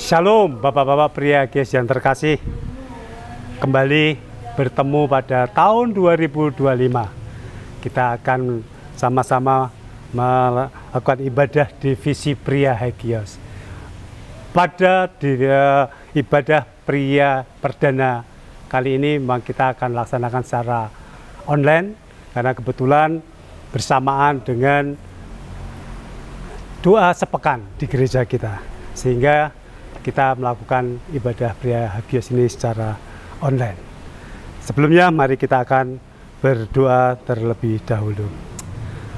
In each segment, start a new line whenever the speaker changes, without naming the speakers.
Shalom Bapak-bapak pria Hagios yang terkasih. Kembali bertemu pada tahun 2025. Kita akan sama-sama melakukan ibadah divisi pria Hagios. Pada ibadah pria perdana kali ini memang kita akan laksanakan secara online karena kebetulan bersamaan dengan doa sepekan di gereja kita, sehingga kita melakukan ibadah pria Hagios ini secara online. Sebelumnya mari kita akan berdoa terlebih dahulu.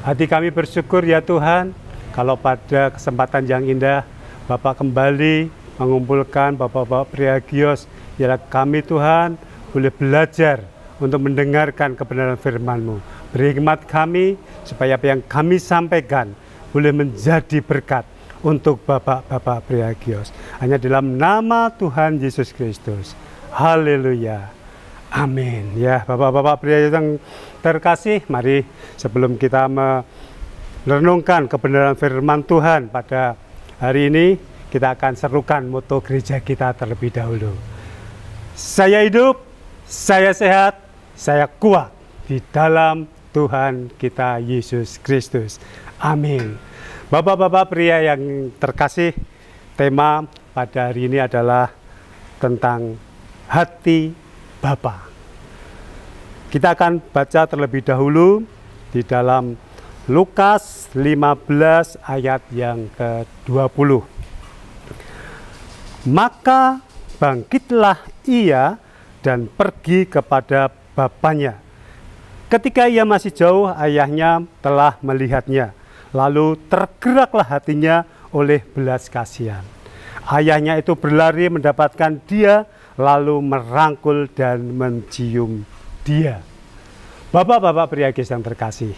Hati kami bersyukur ya Tuhan, kalau pada kesempatan yang indah Bapak kembali mengumpulkan Bapak-bapak pria Hagios, biarlah kami Tuhan boleh belajar untuk mendengarkan kebenaran firman-Mu. Beri hikmat kami supaya apa yang kami sampaikan boleh menjadi berkat untuk Bapak-bapak pria Hagios. Hanya dalam nama Tuhan Yesus Kristus. Haleluya. Amin. Ya, Bapak-bapak pria yang terkasih, mari sebelum kita merenungkan kebenaran firman Tuhan pada hari ini, kita akan serukan moto gereja kita terlebih dahulu. Saya hidup, saya sehat, saya kuat di dalam Tuhan kita Yesus Kristus. Amin. Bapak-bapak pria yang terkasih, tema pada hari ini adalah tentang hati Bapa. Kita akan baca terlebih dahulu di dalam Lukas 15 ayat yang ke-20. Maka bangkitlah ia dan pergi kepada bapaknya. Ketika ia masih jauh, ayahnya telah melihatnya. Lalu tergeraklah hatinya oleh belas kasihan. Ayahnya itu berlari mendapatkan dia, lalu merangkul dan mencium dia. Bapak-bapak pria Hagios yang terkasih,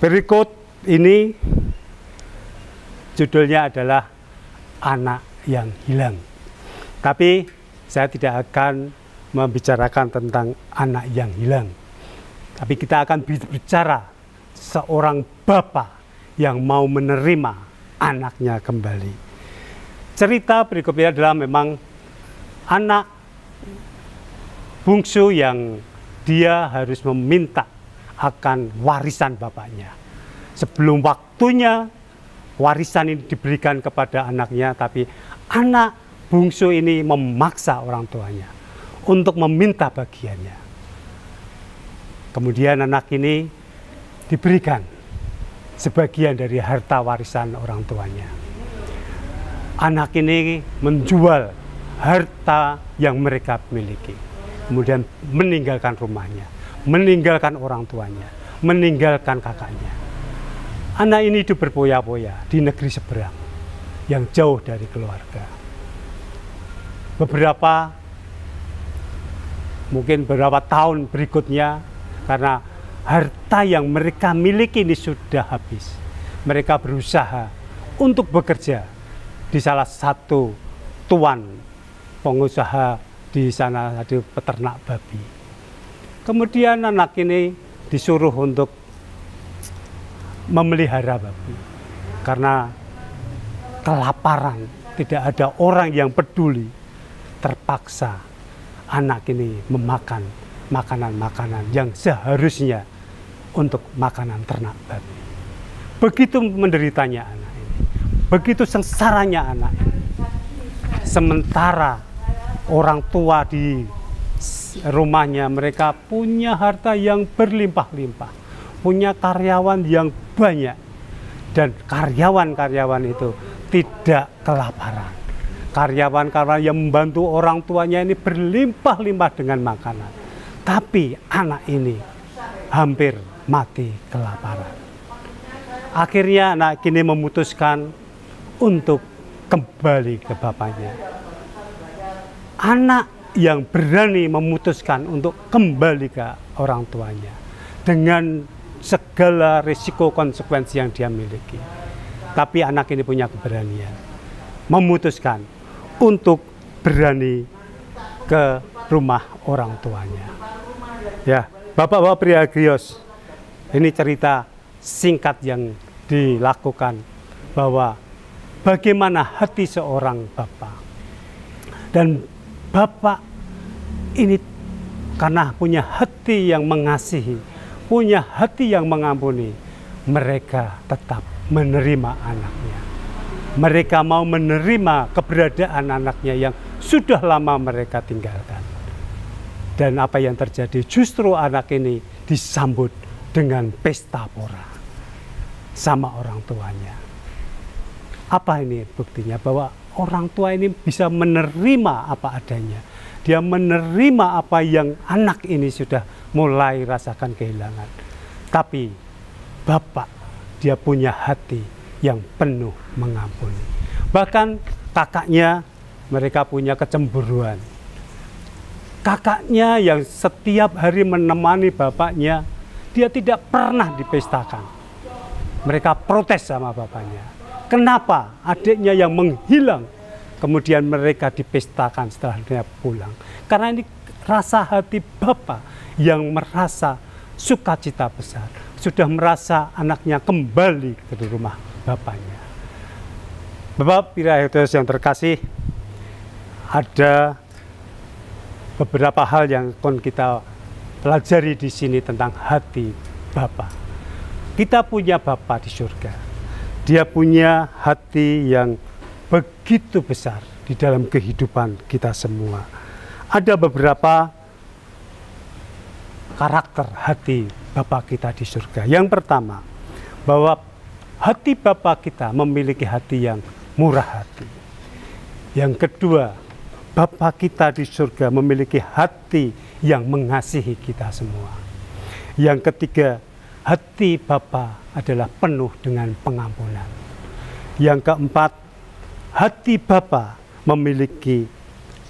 berikut ini judulnya adalah anak yang hilang. Tapi saya tidak akan membicarakan tentang anak yang hilang. Tapi kita akan bicara seorang bapak yang mau menerima anaknya kembali. Cerita berikutnya adalah memang anak bungsu yang dia harus meminta akan warisan bapaknya. Sebelum waktunya warisan ini diberikan kepada anaknya, tapi anak bungsu ini memaksa orang tuanya untuk meminta bagiannya. Kemudian anak ini diberikan sebagian dari harta warisan orang tuanya. Anak ini menjual harta yang mereka miliki, kemudian meninggalkan rumahnya, meninggalkan orang tuanya, meninggalkan kakaknya. Anak ini hidup berpoya-poya di negeri seberang yang jauh dari keluarga. Mungkin beberapa tahun berikutnya, karena harta yang mereka miliki ini sudah habis, mereka berusaha untuk bekerja di salah satu tuan pengusaha di sana, ada peternak babi. Kemudian anak ini disuruh untuk memelihara babi karena kelaparan, tidak ada orang yang peduli. Terpaksa anak ini memakan makanan-makanan yang seharusnya untuk makanan ternak babi. Begitu menderitanya anak ini, begitu sengsaranya anak ini. Sementara orang tua di rumahnya, mereka punya harta yang berlimpah-limpah, punya karyawan yang banyak, dan karyawan-karyawan itu tidak kelaparan. Karyawan-karyawan yang membantu orang tuanya ini berlimpah-limpah dengan makanan. Tapi anak ini hampir mati kelaparan. Akhirnya anak ini memutuskan untuk kembali ke bapaknya. Anak yang berani memutuskan untuk kembali ke orang tuanya dengan segala risiko konsekuensi yang dia miliki. Tapi anak ini punya keberanian, memutuskan untuk berani ke rumah orang tuanya. Ya, Bapak-bapak pria Hagios, ini cerita singkat yang dilakukan bahwa bagaimana hati seorang Bapa. Dan Bapa ini karena punya hati yang mengasihi, punya hati yang mengampuni, mereka tetap menerima anaknya. Mereka mau menerima keberadaan anaknya yang sudah lama mereka tinggalkan. Dan apa yang terjadi? Justru anak ini disambut dengan pesta pora sama orang tuanya. Apa ini buktinya? Bahwa orang tua ini bisa menerima apa adanya. Dia menerima apa yang anak ini sudah mulai rasakan kehilangan. Tapi Bapak, dia punya hati yang penuh mengampuni. Bahkan kakaknya, mereka punya kecemburuan. Kakaknya yang setiap hari menemani bapaknya, dia tidak pernah dipestakan. Mereka protes sama bapaknya. Kenapa adiknya yang menghilang, kemudian mereka dipestakan setelah dia pulang? Karena ini rasa hati Bapak yang merasa sukacita besar. Sudah merasa anaknya kembali ke rumah bapaknya. Bapak Piraeus yang terkasih, ada beberapa hal yang akan kita pelajari di sini tentang hati Bapa. Kita punya Bapa di surga. Dia punya hati yang begitu besar di dalam kehidupan kita semua. Ada beberapa karakter hati Bapa kita di surga. Yang pertama, bahwa hati Bapa kita memiliki hati yang murah hati. Yang kedua, Bapa kita di surga memiliki hati yang mengasihi kita semua. Yang ketiga, hati Bapa adalah penuh dengan pengampunan. Yang keempat, hati Bapa memiliki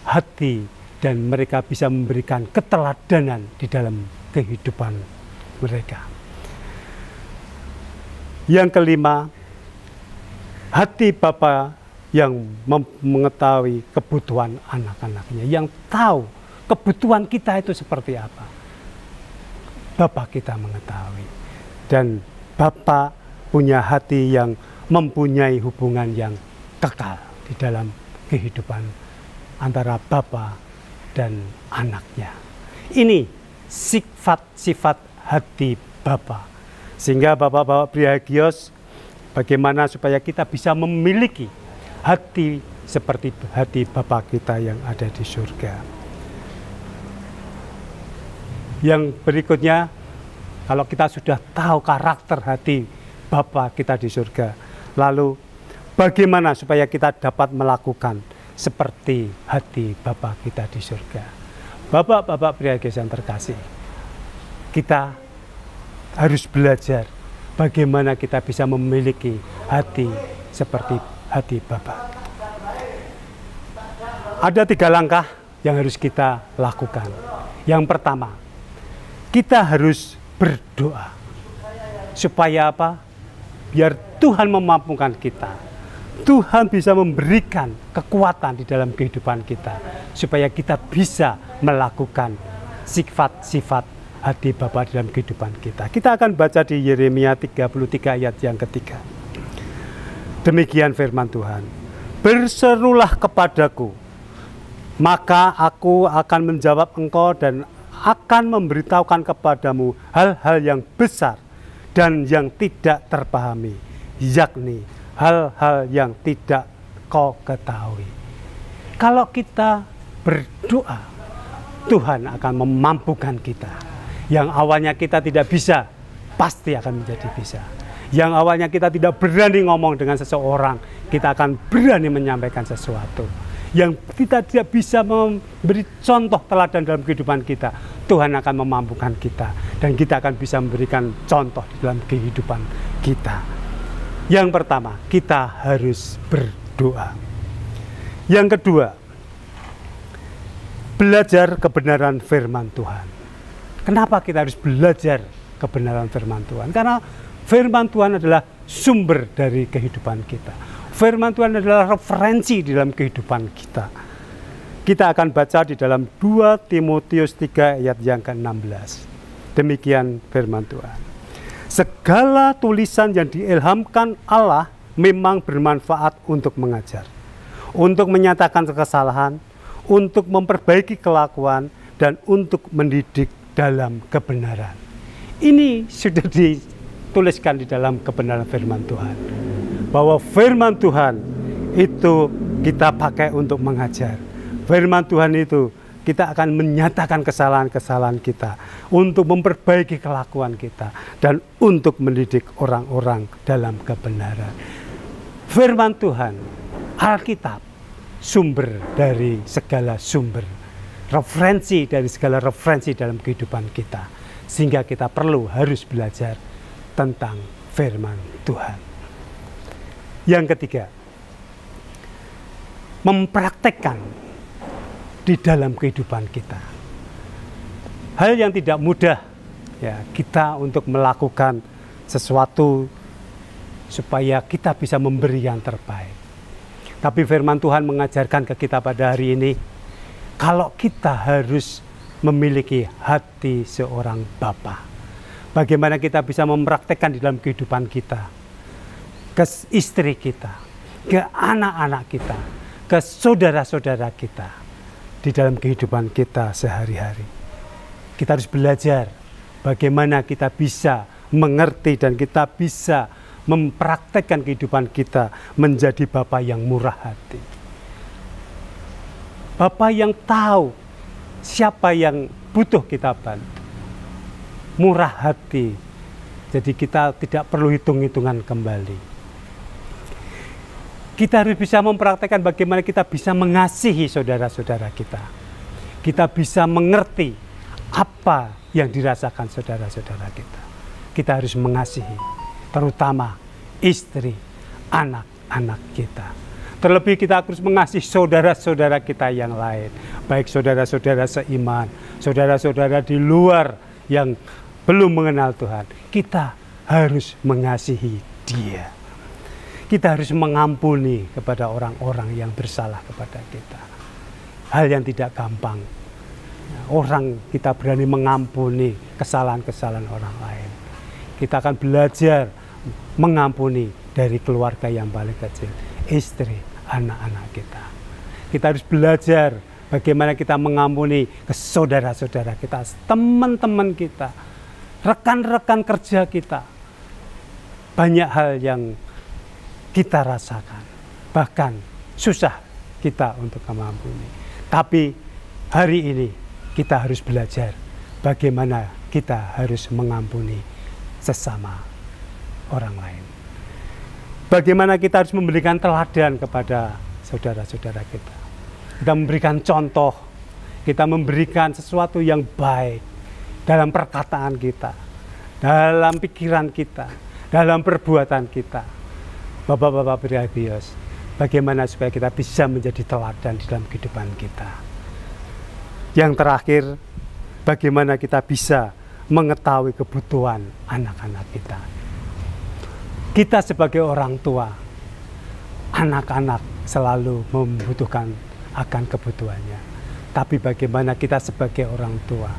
hati dan mereka bisa memberikan keteladanan di dalam kehidupan mereka. Yang kelima, hati Bapa yang mengetahui kebutuhan anak-anaknya, yang tahu kebutuhan kita itu seperti apa. Bapa kita mengetahui, dan Bapa punya hati yang mempunyai hubungan yang kekal di dalam kehidupan antara Bapa dan anaknya. Ini sifat-sifat hati Bapa. Sehingga Bapak-bapak Prihagios, bagaimana supaya kita bisa memiliki hati seperti hati Bapa kita yang ada di surga. Yang berikutnya, kalau kita sudah tahu karakter hati Bapa kita di surga, lalu bagaimana supaya kita dapat melakukan seperti hati Bapa kita di surga. Bapak-bapak Prihagios yang terkasih, kita harus belajar bagaimana kita bisa memiliki hati seperti hati Bapa. Ada 3 langkah yang harus kita lakukan. Yang pertama, kita harus berdoa. Supaya apa? Biar Tuhan memampukan kita. Tuhan bisa memberikan kekuatan di dalam kehidupan kita. Supaya kita bisa melakukan sifat-sifat hati Bapa dalam kehidupan kita. Kita akan baca di Yeremia 33 ayat yang ketiga. Demikian firman Tuhan. Berserulah kepadaku, maka aku akan menjawab engkau dan akan memberitahukan kepadamu hal-hal yang besar dan yang tidak terpahami, yakni hal-hal yang tidak kau ketahui. Kalau kita berdoa, Tuhan akan memampukan kita. Yang awalnya kita tidak bisa, pasti akan menjadi bisa. Yang awalnya kita tidak berani ngomong dengan seseorang, kita akan berani menyampaikan sesuatu. Yang kita tidak bisa memberi contoh teladan dalam kehidupan kita, Tuhan akan memampukan kita. Dan kita akan bisa memberikan contoh di dalam kehidupan kita. Yang pertama, kita harus berdoa. Yang kedua, belajar kebenaran firman Tuhan. Kenapa kita harus belajar kebenaran firman Tuhan? Karena firman Tuhan adalah sumber dari kehidupan kita. Firman Tuhan adalah referensi di dalam kehidupan kita. Kita akan baca di dalam 2 Timotius 3 ayat yang ke-16. Demikian firman Tuhan. Segala tulisan yang diilhamkan Allah memang bermanfaat untuk mengajar, untuk menyatakan kesalahan, untuk memperbaiki kelakuan, dan untuk mendidik dalam kebenaran. Ini sudah dituliskan di dalam kebenaran firman Tuhan, bahwa firman Tuhan itu kita pakai untuk mengajar. Firman Tuhan itu kita akan menyatakan kesalahan-kesalahan kita, untuk memperbaiki kelakuan kita, dan untuk mendidik orang-orang dalam kebenaran. Firman Tuhan, Alkitab, sumber dari segala sumber, referensi dari segala referensi dalam kehidupan kita, sehingga kita harus belajar tentang firman Tuhan. Yang ketiga, mempraktekkan di dalam kehidupan kita. Hal yang tidak mudah ya kita untuk melakukan sesuatu supaya kita bisa memberi yang terbaik. Tapi firman Tuhan mengajarkan ke kita pada hari ini, kalau kita harus memiliki hati seorang bapa. Bagaimana kita bisa mempraktekkan di dalam kehidupan kita, ke istri kita, ke anak-anak kita, ke saudara-saudara kita, di dalam kehidupan kita sehari-hari. Kita harus belajar bagaimana kita bisa mengerti dan kita bisa mempraktekkan kehidupan kita menjadi bapa yang murah hati. Bapa yang tahu siapa yang butuh kita bantu. Murah hati. Jadi kita tidak perlu hitung-hitungan kembali. Kita harus bisa mempraktekkan bagaimana kita bisa mengasihi saudara-saudara kita. Kita bisa mengerti apa yang dirasakan saudara-saudara kita. Kita harus mengasihi, terutama istri, anak-anak kita. Terlebih kita harus mengasihi saudara-saudara kita yang lain. Baik saudara-saudara seiman, saudara-saudara di luar yang belum mengenal Tuhan. Kita harus mengasihi dia. Kita harus mengampuni kepada orang-orang yang bersalah kepada kita. Hal yang tidak gampang. Orang kita berani mengampuni kesalahan-kesalahan orang lain. Kita akan belajar mengampuni dari keluarga yang paling kecil, istri, anak-anak kita. Kita harus belajar bagaimana kita mengampuni ke saudara-saudara kita, teman-teman kita, rekan-rekan kerja kita. Banyak hal yang kita rasakan, bahkan susah kita untuk mengampuni. Tapi hari ini kita harus belajar bagaimana kita harus mengampuni sesama orang lain. Bagaimana kita harus memberikan teladan kepada saudara-saudara kita. Kita memberikan contoh, kita memberikan sesuatu yang baik dalam perkataan kita, dalam pikiran kita, dalam perbuatan kita. Bapak-bapak Priabios, bagaimana supaya kita bisa menjadi teladan di dalam kehidupan kita. Yang terakhir, bagaimana kita bisa mengetahui kebutuhan anak-anak kita. Kita sebagai orang tua, anak-anak selalu membutuhkan akan kebutuhannya. Tapi bagaimana kita sebagai orang tua,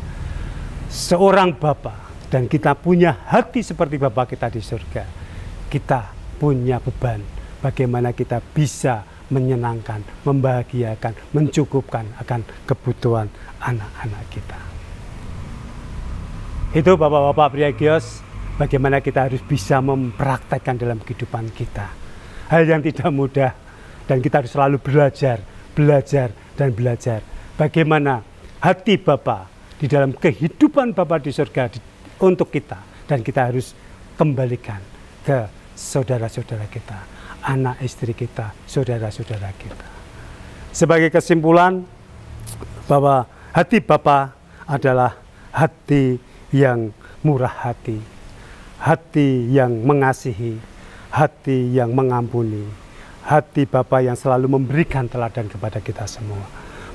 seorang bapa, dan kita punya hati seperti Bapa kita di surga, kita punya beban bagaimana kita bisa menyenangkan, membahagiakan, mencukupkan akan kebutuhan anak-anak kita. Itu Bapak-bapak Priagios, bagaimana kita harus bisa mempraktekkan dalam kehidupan kita. Hal yang tidak mudah, dan kita harus selalu belajar, dan belajar. Bagaimana hati Bapa di dalam kehidupan Bapa di surga untuk kita, dan kita harus kembalikan ke saudara-saudara kita, anak istri kita, saudara-saudara kita. Sebagai kesimpulan, bahwa hati Bapa adalah hati yang murah hati, hati yang mengasihi, hati yang mengampuni, hati Bapa yang selalu memberikan teladan kepada kita semua.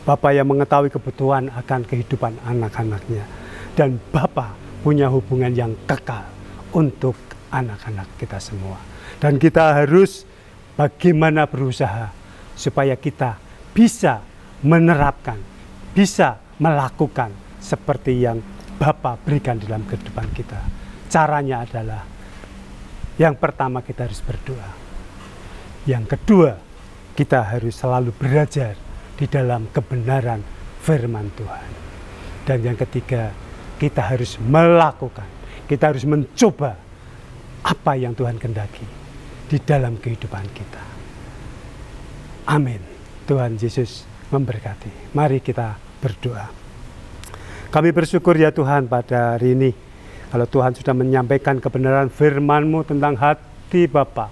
Bapa yang mengetahui kebutuhan akan kehidupan anak-anaknya, dan Bapa punya hubungan yang kekal untuk anak-anak kita semua. Dan kita harus bagaimana berusaha supaya kita bisa menerapkan, bisa melakukan seperti yang Bapa berikan dalam kehidupan kita. Caranya adalah yang pertama kita harus berdoa. Yang kedua, kita harus selalu belajar di dalam kebenaran firman Tuhan. Dan yang ketiga, kita harus melakukan, kita harus mencoba apa yang Tuhan kehendaki di dalam kehidupan kita. Amin. Tuhan Yesus memberkati. Mari kita berdoa. Kami bersyukur ya Tuhan pada hari ini, kalau Tuhan sudah menyampaikan kebenaran firman-Mu tentang hati Bapa.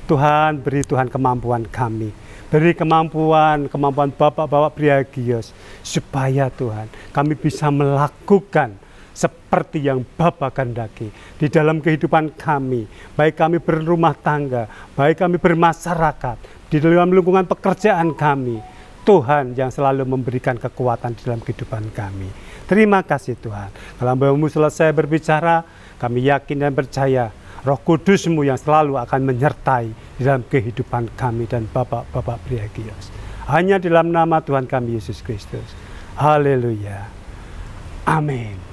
Tuhan, beri Tuhan kemampuan kami, beri kemampuan Bapak-Bapak Priagios, supaya Tuhan kami bisa melakukan seperti yang Bapa kehendaki di dalam kehidupan kami, baik kami berumah tangga, baik kami bermasyarakat, di dalam lingkungan pekerjaan kami. Tuhan yang selalu memberikan kekuatan di dalam kehidupan kami. Terima kasih Tuhan. Kalau hamba-Mu selesai berbicara, kami yakin dan percaya Roh Kudus-Mu yang selalu akan menyertai di dalam kehidupan kami dan Bapak-Bapak Priagios. Hanya dalam nama Tuhan kami Yesus Kristus. Haleluya. Amin.